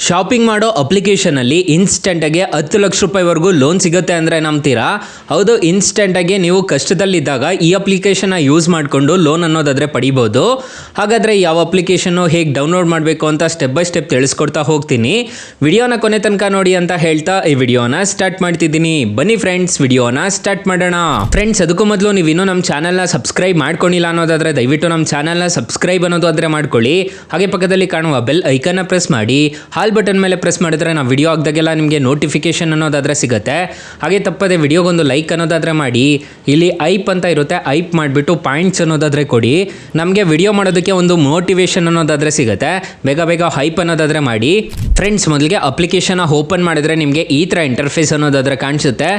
Shopping ಮಾಡೋ ಅಪ್ಲಿಕೇಶನಲ್ಲಿ ಇನ್ಸ್ಟೆಂಟಾಗಿ 10 ಲಕ್ಷ ರೂಪಾಯಿವರೆಗೂ ಲೋನ್ ಸಿಗುತ್ತೆ ಅಂದರೆ ನಂಬ್ತೀರಾ? ಹೌದು, ಇನ್ಸ್ಟೆಂಟಾಗಿ ನೀವು ಕಷ್ಟದಲ್ಲಿದ್ದಾಗ ಈ ಅಪ್ಲಿಕೇಶನ್ನ ಯೂಸ್ ಮಾಡಿಕೊಂಡು ಲೋನ್ ಅನ್ನೋದಾದರೆ ಪಡಿಬೋದು. ಹಾಗಾದರೆ ಯಾವ ಅಪ್ಲಿಕೇಶನ್ನು ಹೇಗೆ ಡೌನ್ಲೋಡ್ ಮಾಡಬೇಕು ಅಂತ ಸ್ಟೆಪ್ ಬೈ ಸ್ಟೆಪ್ ತಿಳಿಸ್ಕೊಡ್ತಾ ಹೋಗ್ತೀನಿ. ವಿಡಿಯೋನ ಕೊನೆ ತನಕ ನೋಡಿ ಅಂತ ಹೇಳ್ತಾ ಈ ವಿಡಿಯೋನ ಸ್ಟಾರ್ಟ್ ಮಾಡ್ತಿದ್ದೀನಿ. ಬನ್ನಿ ಫ್ರೆಂಡ್ಸ್, ವಿಡಿಯೋನ ಸ್ಟಾರ್ಟ್ ಮಾಡೋಣ. ಫ್ರೆಂಡ್ಸ್, ಅದಕ್ಕೂ ಮೊದಲು ನೀವು ಇನ್ನೂ ನಮ್ಮ ಚಾನಲ್ನ ಸಬ್ಸ್ಕ್ರೈಬ್ ಮಾಡ್ಕೊಂಡಿಲ್ಲ ಅನ್ನೋದಾದರೆ ದಯವಿಟ್ಟು ನಮ್ಮ ಚಾನಲ್ನ ಸಬ್ಸ್ಕ್ರೈಬ್ ಅನ್ನೋದಾದರೆ ಮಾಡ್ಕೊಳ್ಳಿ. ಹಾಗೆ ಪಕ್ಕದಲ್ಲಿ ಕಾಣುವ ಬೆಲ್ ಐಕನ್ನ ಪ್ರೆಸ್ ಮಾಡಿ ಹಾಲ್ ಬಟನ್ ಮೇಲೆ ಪ್ರೆಸ್ ಮಾಡಿದ್ರೆ ನಾವು ವಿಡಿಯೋ ಹಾಕಿದಾಗೆಲ್ಲ ನಿಮಗೆ ನೋಟಿಫಿಕೇಶನ್ ಅನ್ನೋದಾದರೆ ಸಿಗುತ್ತೆ. ಹಾಗೆ ತಪ್ಪದೆ ವಿಡಿಯೋಗೊಂದು ಲೈಕ್ ಅನ್ನೋದಾದರೆ ಮಾಡಿ. ಇಲ್ಲಿ ಐಪ್ ಅಂತ ಇರುತ್ತೆ, ಐಪ್ ಮಾಡಿಬಿಟ್ಟು ಪಾಯಿಂಟ್ಸ್ ಅನ್ನೋದಾದರೆ ಕೊಡಿ. ನಮಗೆ ವಿಡಿಯೋ ಮಾಡೋದಕ್ಕೆ ಒಂದು ಮೋಟಿವೇಶನ್ ಅನ್ನೋದಾದರೆ ಸಿಗುತ್ತೆ. ಬೇಗ ಬೇಗ ಹೈಪ್ ಅನ್ನೋದಾದರೆ ಮಾಡಿ. ಫ್ರೆಂಡ್ಸ್, ಮೊದಲಿಗೆ ಅಪ್ಲಿಕೇಶನ್ ಓಪನ್ ಮಾಡಿದ್ರೆ ನಿಮಗೆ ಈ ಥರ ಇಂಟರ್ಫೇಸ್ ಅನ್ನೋದಾದರೆ ಕಾಣಿಸುತ್ತೆ.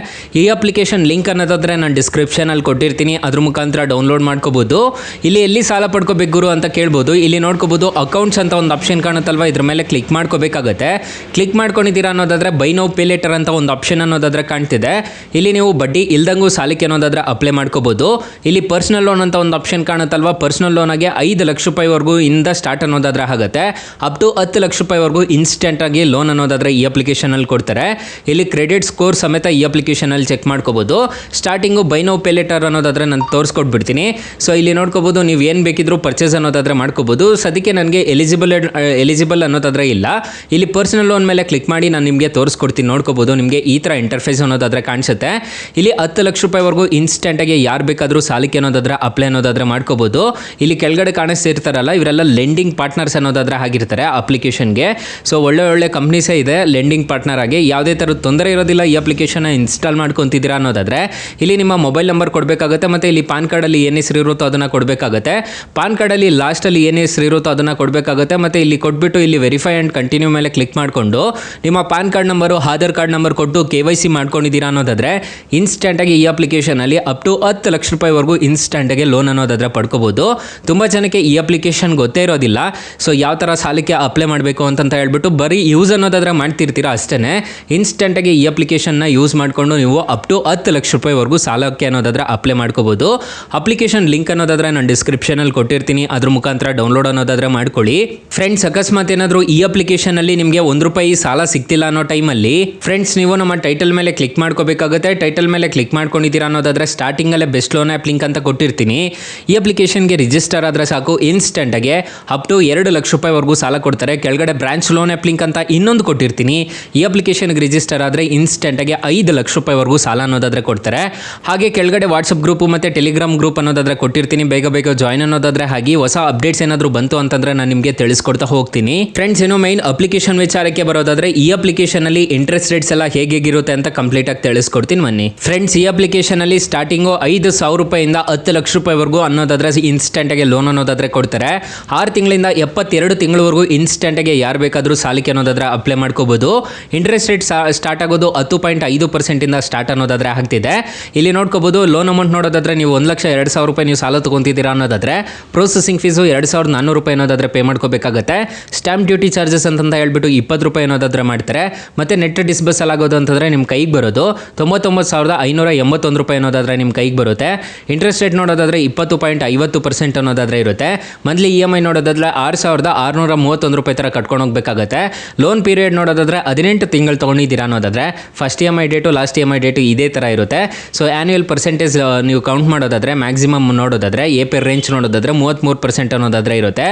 ಈ ಅಪ್ಲಿಕೇಶನ್ ಲಿಂಕ್ ಅನ್ನೋದಾದರೆ ನಾನು ಡಿಸ್ಕ್ರಿಪ್ಷನಲ್ಲಿ ಕೊಟ್ಟಿರ್ತೀನಿ, ಅದ್ರ ಮುಖಾಂತರ ಡೌನ್ಲೋಡ್ ಮಾಡ್ಕೋಬೋದು. ಇಲ್ಲಿ ಎಲ್ಲಿ ಸಾಲ ಪಡ್ಕೋಬೇಕು ಗುರು ಅಂತ ಕೇಳ್ಬೋದು. ಇಲ್ಲಿ ನೋಡ್ಕೋಬೋದು ಅಕೌಂಟ್ಸ್ ಅಂತ ಒಂದು ಆಪ್ಷನ್ ಕಾಣುತ್ತಲ್ವ, ಇದ್ರ ಮೇಲೆ ಕ್ಲಿಕ್ ಮಾಡ್ಕೋಬೇಕಾಗತ್ತೆ. ಕ್ಲಿಕ್ ಮಾಡ್ಕೊಂಡಿದ್ದೀರಾ ಅನ್ನೋದಾದರೆ ಬೈ ನೌ ಪೇ ಲೇಟರ್ ಅಂತ ಒಂದು ಆಪ್ಷನ್ ಅನ್ನೋದಾದರೆ ಕಾಣ್ತಿದೆ. ಇಲ್ಲಿ ನೀವು ಬಡ್ಡಿ ಇಲ್ದಂಗೂ ಸಾಲಕ್ಕೆ ಅನ್ನೋದಾದರೆ ಅಪ್ಲೈ ಮಾಡ್ಕೋಬೋದು. ಇಲ್ಲಿ ಪರ್ಸನಲ್ ಲೋನ್ ಅಂತ ಒಂದು ಆಪ್ಷನ್ ಕಾಣುತ್ತಲ್ವ, ಪರ್ಸನಲ್ ಲೋನಾಗೆ 5 ಲಕ್ಷ ರೂಪಾಯಿವರೆಗೂ ಇಂದ ಸ್ಟಾರ್ಟ್ ಅನ್ನೋದಾದರೆ ಆಗುತ್ತೆ. ಅಪ್ ಟು 10 ಲಕ್ಷ ರೂಪಾಯಿವರೆಗೂ ಇನ್ಸ್ಟೆಂಟಾಗಿ ಲೋನ್ ಅನ್ನೋದಾದರೆ ಈ ಅಪ್ಲಿಕೇಶನಲ್ಲಿ ಕೊಡ್ತಾರೆ. ಇಲ್ಲಿ ಕ್ರೆಡಿಟ್ ಸ್ಕೋರ್ ಸಮೇತ ಈ ಅಪ್ಲಿಕೇಶನಲ್ಲಿ ಚೆಕ್ ಮಾಡ್ಕೋಬೋದು. Starting by now pay litre ಅನ್ನೋದಾದರೆ ನಾನು ತೋರಿಸ್ಕೊಟ್ಬಿಡ್ತೀನಿ. ಸೊ ಇಲ್ಲಿ ನೋಡ್ಕೋಬೋದು, ನೀವು ಏನು ಬೇಕಿದ್ರೂ ಪರ್ಚೇಸ್ ಅನ್ನೋದಾದರೆ ಮಾಡ್ಕೋಬೋದು. ಸದ್ಯಕ್ಕೆ ನನಗೆ ಎಲಿಜಿಬಲ್ ಅನ್ನೋದಾದರೆ ಇಲ್ಲ. ಇಲ್ಲಿ ಪರ್ಸನಲ್ ಲೋನ್ ಮೇಲೆ ಕ್ಲಿಕ್ ಮಾಡಿ ನಾನು ನಿಮಗೆ ತೋರಿಸ್ಕೊಡ್ತೀನಿ. ನೋಡ್ಕೋಬೋದು, ನಿಮಗೆ ಈ ಥರ ಇಂಟರ್ಫೇಸ್ ಅನ್ನೋದಾದರೆ ಕಾಣಿಸುತ್ತೆ. ಇಲ್ಲಿ 10 ಲಕ್ಷ ರೂಪಾಯಿವರೆಗೂ ಇನ್ಸ್ಟೆಂಟಾಗಿ ಯಾರು ಬೇಕಾದರೂ ಸಾಲಕ್ಕೆ ಅನ್ನೋದಾದರೆ ಅಪ್ಲೈ ಅನ್ನೋದಾದರೆ ಮಾಡ್ಕೋಬೋದು. ಇಲ್ಲಿ ಕೆಳಗಡೆ ಕಾಣಿಸ್ತಿರ್ತಾರಲ್ಲ, ಇವರೆಲ್ಲ ಲೆಂಡಿಂಗ್ ಪಾರ್ಟ್ನರ್ಸ್ ಅನ್ನೋದಾದರೆ ಆಗಿರ್ತಾರೆ ಅಪ್ಲಿಕೇಶನ್ಗೆ. ಸೊ ಒಳ್ಳೆ ಕಂಪ್ನೀಸೇ ಇದೆ ಲೆಂಡಿಂಗ್ ಪಾರ್ಟ್ನರ್ ಆಗಿ. ಯಾವುದೇ ಥರದ ತೊಂದರೆ ಇರೋದಿಲ್ಲ. ಈ ಅಪ್ಲಿಕೇಶನ್ನ ಇನ್ಸ್ಟಾಲ್ ಮಾಡ್ಕೊತಿದ್ದೀರಾ ಅನ್ನೋದಾದರೆ ಇಲ್ಲಿ ನಿಮ್ಮ ಮೊಬೈಲ್ ನಂಬರ್ ಕೊಡಬೇಕಾಗುತ್ತೆ. ಮತ್ತು ಇಲ್ಲಿ ಪಾನ್ ಕಾರ್ಡಲ್ಲಿ ಏನು ಹೆಸರು ಇರುತ್ತೋ ಅದನ್ನು ಕೊಡಬೇಕಾಗುತ್ತೆ. ಪಾನ್ ಕಾರ್ಡಲ್ಲಿ ಲಾಸ್ಟಲ್ಲಿ ಏನು ಹೆಸರು ಇರುತ್ತೋ ಅದನ್ನು ಕೊಡಬೇಕಾಗುತ್ತೆ. ಮತ್ತು ಇಲ್ಲಿ ಕೊಟ್ಬಿಟ್ಟು ಇಲ್ಲಿ ವೆರಿಫೈ ಆ್ಯಂಡ್ ಕಂಟಿನ್ಯೂ ಮೇಲೆ ಕ್ಲಿಕ್ ಮಾಡಿಕೊಂಡು ನಿಮ್ಮ PAN card number, Aadhaar card number ಕೊಟ್ಟು KYC ಮಾಡ್ಕೊಂಡಿದ್ದೀರಾ ಅನ್ನೋದಾದರೆ ಇನ್ಸ್ಟೆಂಟಾಗಿ ಈ ಅಪ್ಲಿಕೇಶನಲ್ಲಿ ಅಪ್ ಟು 10 ಲಕ್ಷ ರೂಪಾಯಿವರೆಗೂ ಇನ್ಸ್ಟೆಂಟಾಗಿ ಲೋನ್ ಅನ್ನೋದಾದರೆ ಪಡ್ಕೋಬೋದು. ತುಂಬ ಜನಕ್ಕೆ ಈ ಅಪ್ಲಿಕೇಶನ್ ಗೊತ್ತೇ ಇರೋದಿಲ್ಲ. ಸೊ ಯಾವ ಥರ ಸಾಲಕ್ಕೆ ಅಪ್ಲೈ ಮಾಡಬೇಕು ಅಂತ ಹೇಳ್ಬಿಟ್ಟು ಬರೀ ಯೂಸ್ ಅನ್ನೋದಾದರೆ ಮಾಡ್ತಿರ್ತೀರಾ ಅಷ್ಟೇ. ಇನ್ಸ್ಟೆಂಟಾಗಿ ಈ ಅಪ್ಲಿಕೇಶನ್ನ ಯೂಸ್ ಮಾಡಿಕೊಂಡು ನೀವು ಅಪ್ ಟು 10 ಲಕ್ಷ ರೂಪಾಯಿವರೆಗೂ ಸಾಲಕ್ಕೆ ಅನ್ನೋದಾದರೆ ಅಪ್ಲೈ ಮಾಡ್ಕೋಬೋದು. ಅಪ್ಲಿಕೇಶನ್ ಲಿಂಕ್ ಅನ್ನೋದಾದರೆ ನಾನು ಡಿಸ್ಕ್ರಿಪ್ಷನಲ್ಲಿ ಕೊಟ್ಟಿರ್ತೀನಿ, ಅದ್ರ ಮುಖಾಂತರ ಡೌನ್ಲೋಡ್ ಅನ್ನೋದಾದರೆ ಮಾಡ್ಕೊಳ್ಳಿ. ಫ್ರೆಂಡ್ಸ್, ಅಕಸ್ಮಾತ್ ಏನಾದರೂ ಈ ಅಪ್ಲಿಕೇಶನಲ್ಲಿ ನಿಮಗೆ ₹1 ಸಾಲ ಸಿಗ್ತಿಲ್ಲ ಅನ್ನೋ ಟೈಮಲ್ಲಿ ಫ್ರೆಂಡ್ಸ್ ನೀವು ನಮ್ಮ ಟೈಟಲ್ ಮೇಲೆ ಕ್ಲಿಕ್ ಮಾಡ್ಕೋಬೇಕಾಗುತ್ತೆ. ಟೈಟಲ್ ಮೇಲೆ ಕ್ಲಿಕ್ ಮಾಡ್ಕೊಂಡಿದ್ದೀರಾ ಅನ್ನೋದಾದರೆ ಸ್ಟಾರ್ಟಿಂಗಲ್ಲೇ ಬೆಸ್ಟ್ ಲೋನ್ ಆ್ಯಪ್ ಲಿಂಕ್ ಅಂತ ಕೊಟ್ಟಿರ್ತೀನಿ. ಈ ಅಪ್ಲಿಕೇಶನ್ಗೆ ರಿಜಿಸ್ಟರ್ ಆದರೆ ಸಾಕು, ಇನ್ಸ್ಟೆಂಟಾಗಿ ಅಪ್ ಟು 2 ಲಕ್ಷ ರೂಪಾಯಿವರೆಗೂ ಸಾಲ ಕೊಡ್ತಾರೆ. ಕೆಳಗಡೆ ಬ್ರಾಂಚ್ ಲೋನ್ ಆ್ಯಪ್ ಲಿಂಕ್ ಅಂತ ಇನ್ನೊಂದು ಕೊಟ್ಟಿರ್ತೀನಿ. ಈ ಅಪ್ಲಿಕೇಶನ್ಗೆ ರಿಜಿಸ್ಟರ್ ಆದರೆ ಇನ್ಸ್ಟೆಂಟಾಗಿ 5 ಲಕ್ಷ ರೂಪಾಯಿವರೆಗೂ ಸಾಲ ಅನ್ನೋದಾದರೆ ಕೊಡ್ತಾರೆ. ಹಾಗೆ ಕೆಳಗಡೆ ವಾಟ್ಸಪ್ ಗ್ರೂಪು ಮತ್ತು ಟೆಲಿಗ್ರಾಮ್ ಗ್ರೂಪ್ ಅನ್ನೋದಾದರೆ ಕೊಟ್ಟಿರ್ತೀನಿ. ಬೇಗ ಬೇಗ ಜಾಯ್ನ್ ಅನ್ನೋದಾದರೆ ಹಾಗೆ ಹೊಸ ಅಪ್ಡೇಟ್ಸ್ ಏನಾದರೂ ಬಂತು ಅಂತಂದರೆ ನಾನು ನಿಮಗೆ ತಿಳಿಸ್ಕೊಡ್ತಾ ಹೋಗ್ತೀನಿ. ಫ್ರೆಂಡ್ಸ್, ಏನೋ ಮೈನ್ ಅಪ್ಲಿಕೇಶನ್ ವಿಚಾರಕ್ಕೆ ಬರೋದಾದರೆ ಈ ಅಪ್ಲಿಕೇಶನ್ ಅಲ್ಲಿ ಇಂಟ್ರೆಸ್ಟ್ ರೇಟ್ಸ್ ಎಲ್ಲ ಹೇಗಿರುತ್ತೆ ಅಂತ ಕಂಪ್ಲೀಟ್ ಆಗಿ ತಿಳಿಸ್ಕೊಡ್ತೀನಿ ಬನ್ನಿ. ಫ್ರೆಂಡ್ಸ್, ಈ ಅಪ್ಲಿಕೇಶನ್ ಅಲ್ಲಿ ಸ್ಟಾರ್ಟಿಂಗು 5,000 ರೂಪಾಯಿಂದ 10 ಲಕ್ಷ ರೂಪಾಯಿವರೆಗೂ ಅನ್ನೋದಾದ್ರೆ ಇನ್ಸ್ಟೆಂಟ್ ಆಗಿ ಲೋನ್ ಅನ್ನೋದಾದ್ರೆ ಕೊಡ್ತಾರೆ. 6 ತಿಂಗಳಿಂದ 72 ತಿಂಗಳವರೆಗೂ ಇನ್ಸ್ಟೆಂಟ್ ಆಗಿ ಯಾರು ಬೇಕಾದರೂ ಸಾಲಕ್ಕೆ ಅನ್ನೋದಾದ್ರೆ ಅಪ್ಲೈ ಮಾಡ್ಕೋಬಹುದು. ಇಂಟ್ರೆಸ್ಟ್ ರೇಟ್ ಸ್ಟಾರ್ಟ್ ಆಗೋದು 10.5% ಇಂದ ಸ್ಟಾರ್ಟ್ ಅನ್ನೋದಾದ್ರೆ ಆಗ್ತಿದೆ. ಇಲ್ಲಿ ನೋಡ್ಕೋಬಹುದು, ಲೋನ್ ಅಮೌಂಟ್ ನೋಡೋದಾದ್ರೆ ನೀವು 1,02,000 ರೂಪಾಯಿ ನೀವು ಸಾಲ ತಗೊಂತಿದ್ದೀರಾ ಅನ್ನೋದಾದ್ರೆ ಪ್ರೊಸೆಸಿಂಗ್ ಫೀಸು 2,400 ರೂಪಾಯಿ ಅನ್ನೋದಾದ್ರೆ ಪೇ ಮಾಡ್ಕೋಬೇಕಾಗುತ್ತೆ. ಸ್ಟಾಂಪ್ ಡ್ಯೂಟಿ ಚಾರ್ಜಸ್ ಅಂತ ಹೇಳ್ಬಿಟ್ಟು 20 ರೂಪಾಯಿ ಅನ್ನೋದಾದ್ರೆ ಮಾಡ್ತಾರೆ. ಮತ್ತೆ ನೆಟ್ ಡಿಸ್ಬರ್ಸಲ್ ಆಗೋದು ಅಂತಂದ್ರೆ ನಿಮ್ಮ ಕೈಗೆ ಬರೋದು 99,581 ರೂಪಾಯಿ ಅನ್ನೋದಾದ್ರೆ ನಿಮ್ಮ ಕೈಗೆ ಬರುತ್ತೆ. ಇಂಟ್ರೆಸ್ಟ್ ರೇಟ್ ನೋಡೋದಾದ್ರೆ 20.50% ಅನ್ನೋದಾದ್ರೆ ಇರುತ್ತೆ. ಮಂತ್ಲಿ EMI ನೋಡೋದಾದ್ರೆ 6,631 ರೂಪಾಯಿ ತರ ಕಟ್ಕೊಂಡು ಹೋಗ್ಬೇಕಾಗುತ್ತೆ. ಲೋನ್ ಪೀರಿಯಡ್ ನೋಡೋದಾದ್ರೆ 18 ತಿಂಗಳು ತಗೊಂಡಿದ್ದೀರಾ ಅನ್ನೋದಾದ್ರೆ first EMI date last EMI date ಇದೇ ತರ ಇರುತ್ತೆ. ಸೊ ಆನ್ಯುವಲ್ ಪರ್ಸೆಂಟೇಜ್ ನೀವು ಕೌಂಟ್ ಮಾಡೋದಾದ್ರೆ ಮ್ಯಾಕ್ಸಿಮಮ್ ನೋಡೋದಾದ್ರೆ APR ರೇಂಜ್ ನೋಡೋದಾದ್ರೆ 33% ಅನ್ನೋದಾದ್ರೆ ಇರುತ್ತೆ.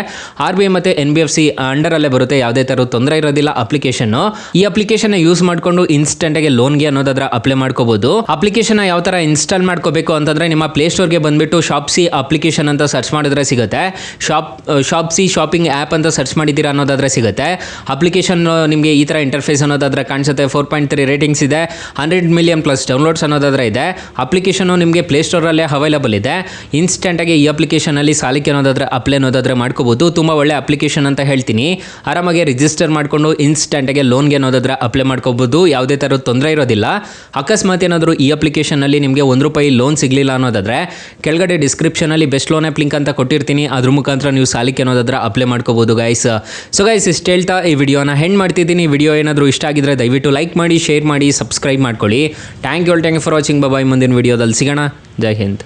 RBI ಮತ್ತೆ NBFC ಅಂಡರಲ್ಲೇ ಬರುತ್ತೆ. ಯಾವುದೇ ತರ ತೊಂದರೆ ಇರೋದಿಲ್ಲ ಅಪ್ಲಿಕೇಶನ್. ಈ ಅಪ್ಲಿಕೇಶನ್ ಯೂಸ್ ಮಾಡಿಕೊಂಡು ಇನ್ಸ್ಟೆಂಟ್ ಆಗಿ ಲೋನ್ಗೆ ಅನ್ನೋದಾದ್ರೆ ಅಪ್ಲೈ ಮಾಡ್ಕೋಬಹುದು. ಅಪ್ಲಿಕೇಶನ್ ಯಾವ ತರ ಇನ್ಸ್ಟಾಲ್ ಮಾಡ್ಕೋಬೇಕು ಅಂತಂದ್ರೆ ನಿಮ್ಮ ಪ್ಲೇ ಸ್ಟೋರ್ಗೆ ಬಂದ್ಬಿಟ್ಟು ಶಾಪ್ಸಿ ಅಪ್ಲಿಕೇಶನ್ ಅಂತ ಸರ್ಚ್ ಮಾಡಿದ್ರೆ ಸಿಗುತ್ತೆ. ಶಾಪ್ಸಿ ಶಾಪಿಂಗ್ ಆ್ಯಪ್ ಅಂತ ಸರ್ಚ್ ಮಾಡಿದ್ದೀರಾ ಅನ್ನೋದಾದ್ರೆ ಸಿಗುತ್ತೆ. ಅಪ್ಲಿಕೇಶನ್ ನಿಮಗೆ ಈ ತರ ಇಂಟರ್ಫೇಸ್ ಅನ್ನೋದಾದ್ರೆ ಕಾಣಿಸುತ್ತೆ. 4.3 ರೇಟಿಂಗ್ಸ್ ಇದೆ, 100 ಮಿಲಿಯನ್ ಪ್ಲಸ್ ಡೌನ್ಲೋಡ್ಸ್ ಅನ್ನೋದಾದ್ರೆ ಇದೆ. ಅಪ್ಲಿಕೇಶನ್ ನಿಮಗೆ ಪ್ಲೇ ಸ್ಟೋರ್ ಅಲ್ಲೇ ಅವೈಲೇಬಲ್ ಇದೆ. ಇನ್ಸ್ಟೆಂಟ್ ಆಗಿ ಈ ಅಪ್ಲಿಕೇಶನ್ ಅಲ್ಲಿ ಸಾಲಕ್ಕೆ ಅನ್ನೋದಾದ್ರೆ ಅಪ್ಲೈ ಅನ್ನೋದಾದ್ರೆ ಮಾಡ್ಕೋಬಹುದು. ತುಂಬಾ ಒಳ್ಳೆ ಅಪ್ಲಿಕೇಶನ್ ಅಂತ ಹೇಳ್ತೀನಿ. ಆರಾಮಾಗಿ ರಿಜಿಸ್ಟರ್ ಮಾಡಿಕೊಂಡು ಇನ್ಸ್ಟೆಂಟ್ ಆಗಿ ಲೋನ್ಗೆ ಅನ್ನೋದಾದ್ರೆ ಅಪ್ಲೈ ಮಾಡ್ಕೋಬಹುದು. ಯಾವುದೇ ಥರದ ತೊಂದರೆ ಇರೋದಿಲ್ಲ. ಅಕಸ್ಮಾತ್ ಏನಾದರೂ ಈ ಅಪ್ಲಿಕೇಶನ್ನಲ್ಲಿ ನಿಮಗೆ ₹1 ಲೋನ್ ಸಿಗಲಿಲ್ಲ ಅನ್ನೋದಾದರೆ ಕೆಳಗಡೆ ಡಿಸ್ಕ್ರಿಪ್ಷನಲ್ಲಿ ಬೆಸ್ಟ್ ಲೋನ್ ಆ್ಯಪ್ ಲಿಂಕ್ ಅಂತ ಕೊಟ್ಟಿರ್ತೀನಿ. ಅದ್ರ ಮುಖಾಂತರ ನೀವು ಸಾಲಕ್ಕೆ ಅನ್ನೋದಾದ್ರೆ ಅಪ್ಲೈ ಮಾಡ್ಕೋಬಹುದು ಗೈಸ್. ಸೊ ಗೈಸ್, ಇಷ್ಟು ಹೇಳ್ತಾ ಈ ವಿಡಿಯೋನ ಹೆಂಡ್ ಮಾಡ್ತಿದ್ದೀನಿ. ವಿಡಿಯೋ ಏನಾದರೂ ಇಷ್ಟ ಆಗಿದ್ರೆ ದಯವಿಟ್ಟು ಲೈಕ್ ಮಾಡಿ, ಶೇರ್ ಮಾಡಿ, ಸಬ್ಸ್ಕ್ರೈಬ್ ಮಾಡ್ಕೊಳ್ಳಿ. Thank you for watching. Bye. ಮುಂದಿನ ವಿಡಿಯೋದಲ್ಲಿ ಸಿಗೋಣ. ಜೈ ಹಿಂದ್.